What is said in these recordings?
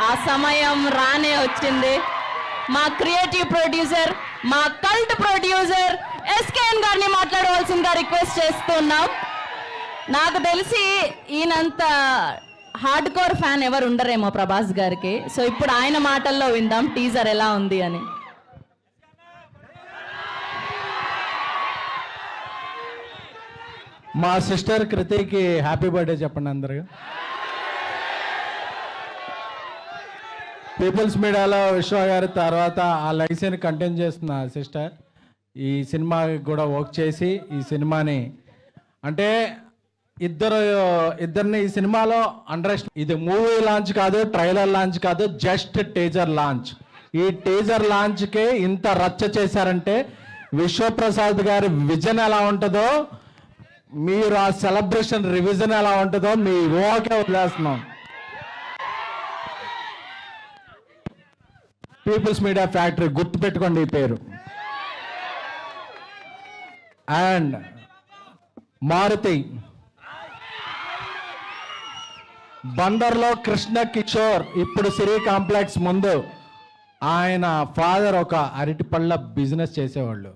ఆ సమయం రానే వచ్చింది. మా క్రియేటివ్ ప్రొడ్యూసర్, మా కల్ట్ ప్రొడ్యూసర్ ఎస్కేఎన్ గారిని మాట్లాడవలసిందిగా రిక్వెస్ట్ చేస్తున్నాం. నాకు తెలిసి ఈయనంత హార్డ్ కోర్ ఫ్యాన్ ఎవరు ఉండరేమో ప్రభాస్ గారికి. సో ఇప్పుడు ఆయన మాటల్లో విందాం టీజర్ ఎలా ఉంది అని. మా సిస్టర్ కృతికి హ్యాపీ బర్త్డే చెప్పండి అందరు. పీపుల్స్ మీడియాలో విశ్వ గారి తర్వాత ఆ లైసెన్స్ కంటిన్యూ చేస్తున్న సిస్టర్ ఈ సినిమాకి కూడా వర్క్ చేసి ఈ సినిమాని అంటే ఇద్దరిని ఈ సినిమాలో ఇది మూవీ లాంచ్ కాదు, ట్రైలర్ లాంచ్ కాదు, జస్ట్ టీజర్ లాంచ్. ఈ టీజర్ లాంచ్కే ఇంత రచ్చ చేశారంటే విశ్వప్రసాద్ గారి విజన్ ఎలా ఉంటుందో, మీరు ఆ సెలబ్రేషన్ రివిజన్ ఎలా ఉంటుందో మీ ఊహకే వదిలేస్తున్నాం. పీపుల్స్ మీడియా ఫ్యాక్టరీ గుర్తుపెట్టుకోండి ఈ పేరు. అండ్ మారుతి బందర్లో కృష్ణ కిషోర్ ఇప్పుడు సిరి కాంప్లెక్స్ ముందు ఆయన ఫాదర్ ఒక అరటిపళ్ళ బిజినెస్ చేసేవాళ్ళు.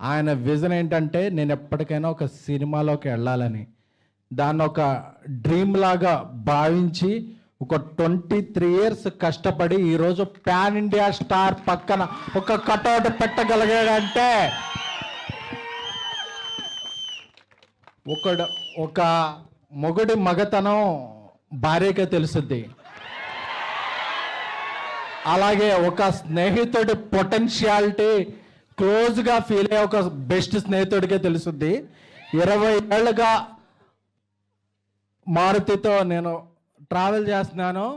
ఆయన విజన్ ఏంటంటే నేను ఎప్పటికైనా ఒక సినిమాలోకి వెళ్ళాలని, దాన్ని ఒక డ్రీమ్ లాగా భావించి ఒక 23 years కష్టపడి ఈరోజు పాన్ ఇండియా స్టార్ పక్కన ఒక కటౌట్ పెట్టగలిగాడంటే ఒక మొగుడి మగతనం భార్యకే తెలుస్తుంది. అలాగే ఒక స్నేహితుడి పొటెన్షియాలిటీ క్లోజ్గా ఫీల్ అయ్యే ఒక బెస్ట్ స్నేహితుడికే తెలుస్తుంది. 20 ఏళ్ళుగా మారుతితో నేను ట్రావెల్ చేస్తున్నాను.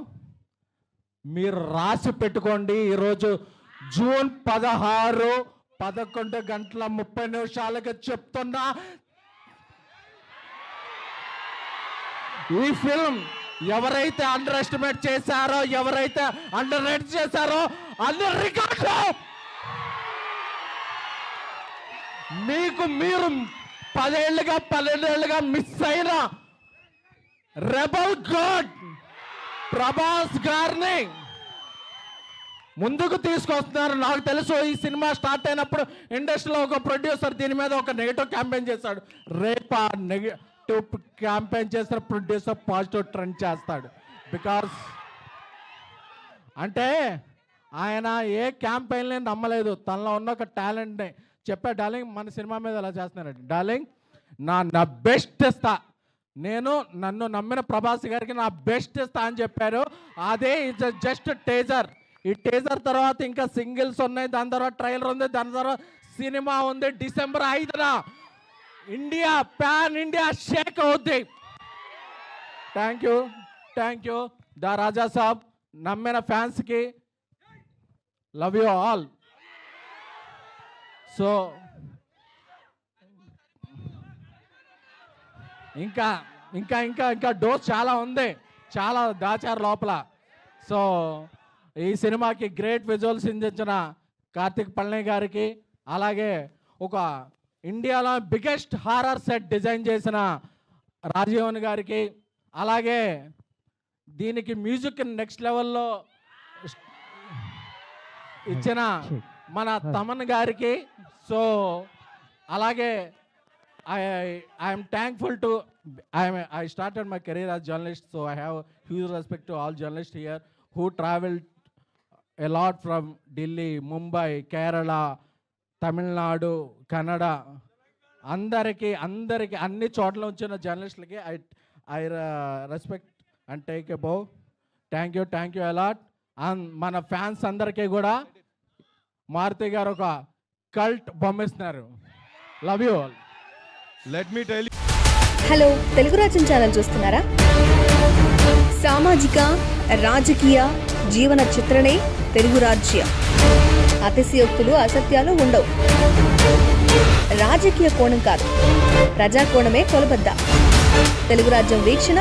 మీరు రాసి పెట్టుకోండి, ఈరోజు జూన్ 16 11:30 చెప్తున్నా, ఈ ఫిల్మ్ ఎవరైతే అండర్ ఎస్టిమేట్ చేశారో, ఎవరైతే అండర్ రేట్ చేశారో అన్ని రికార్డులు మీకు మీరు 12 ఏళ్ళుగా మిస్ అయిన రెబల్ గాడ్ ప్రభాస్ గారిని ముందుకు తీసుకొస్తున్నారు. నాకు తెలుసు ఈ సినిమా స్టార్ట్ అయినప్పుడు ఇండస్ట్రీలో ఒక ప్రొడ్యూసర్ దీని మీద ఒక నెగిటివ్ క్యాంపెయిన్ చేశాడు. రేపు ఆ నెగిటివ్ క్యాంపెయిన్ చేసిన ప్రొడ్యూసర్ పాజిటివ్ ట్రెండ్ చేస్తాడు. బికాస్ అంటే ఆయన ఏ క్యాంపెయిన్ని నమ్మలేదు, తనలో ఉన్న ఒక టాలెంట్ని చెప్పా. డార్లింగ్ మన సినిమా మీద ఎలా చేస్తున్నారండి, డార్లింగ్ నా బెస్ట్ ఇస్తా, నేను నన్ను నమ్మిన ప్రభాస్ గారికి నా బెస్ట్ ఇస్తా అని చెప్పారు. అదే ఇట్స్ జస్ట్ టీజర్. ఈ టీజర్ తర్వాత ఇంకా సింగిల్స్ ఉన్నాయి, దాని తర్వాత ట్రైలర్ ఉంది, దాని తర్వాత సినిమా ఉంది. December 5న ఇండియా పాన్ ఇండియా షేక్ అవుద్ది. Thank you the Raja Saab. నమ్మిన ఫ్యాన్స్కి లవ్ యూ ఆల్. సో ఇంకా ఇంకా ఇంకా ఇంకా డోస్ చాలా ఉంది, చాలా దాచారు లోపల. సో ఈ సినిమాకి గ్రేట్ విజువల్స్ అందించిన కార్తిక్ పళని గారికి, అలాగే ఒక ఇండియాలో బిగ్గెస్ట్ హారర్ సెట్ డిజైన్ చేసిన రాజీవన్ గారికి, అలాగే దీనికి మ్యూజిక్ నెక్స్ట్ లెవెల్లో ఇచ్చిన మన తమన్ గారికి. సో అలాగే I am thankful to I started my career as journalist, so I have huge respect to all journalists here who traveled a lot from Delhi, Mumbai, Kerala, Tamil Nadu, Kannada. అందరికి అన్ని చోట్ల వచ్చిన జర్నలిస్టులకి I respect and take a bow. Thank you a lot. And మన fans అందరికీ కూడా మారుతి గారు ఒక cult బొమ్మిస్తున్నారు. Love you all. Let me tell you. Hello, Telugu Rajyam channel చూస్తున్నారా? సామాజిక రాజకీయ జీవన చిత్రణే తెలుగు రాజ్యం. అతిశయోక్తులు అసత్యాలు ఉండవు. రాజకీయ కోణం కాదు, ప్రజా కోణమే కొలబద్ద. తెలుగు రాజ్యం వీక్షణ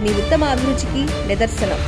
మీ ఉత్తమ అభిరుచికి నిదర్శనం.